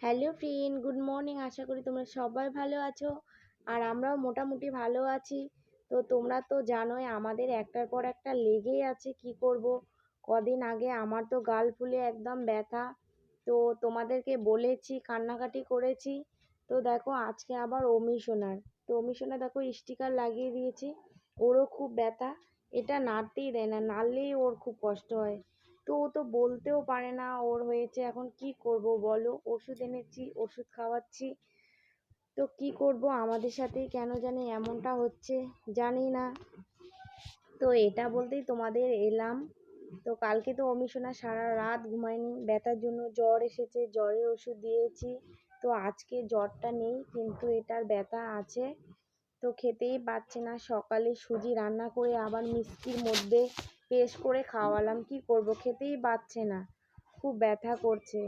Hello friend, good morning. আশা করি তোমরা সবাই ভালো আছো আর আমরাও মোটামুটি ভালো আছি। তো তোমরা তো জানোই আমাদের একটার পর একটা লেগেই আছে। কি করব, কদিন আগে আমার তো গাল ফুলে একদম ব্যথা। তো তোমাদেরকে বলেছি, কান্নাকাটি করেছি। তো দেখো আজকে আবার অমিশনার, তো অমিশনা দেখো স্টিকার লাগিয়ে দিয়েছি। ওরও খুব ব্যথা, এটা নাড়তেই দেয় না, নাড়লেই ওর খুব কষ্ট হয়। তো ও তো বলতেও পারে না ওর হয়েছে। এখন কি করব বলো, ওষুধ এনেছি, ওষুধ খাওয়াচ্ছি। তো কি করব, আমাদের সাথেই কেন জানি এমনটা হচ্ছে, জানি না। তো এটা বলতেই তোমাদের এলাম। তো কালকে তো অমিশনা সারা রাত ঘুমায়নি, ব্যথার জন্য জ্বর এসেছে, জ্বরের ওষুধ দিয়েছি। তো আজকে জ্বরটা নেই কিন্তু এটার ব্যথা আছে। তো খেতেই পাচ্ছে না। সকালে সুজি রান্না করে আবার মিষ্টির মধ্যে পেস্ট করে খাওয়ালাম, কি করব, খেতেই পাচ্ছে না, খুব ব্যথা করছে।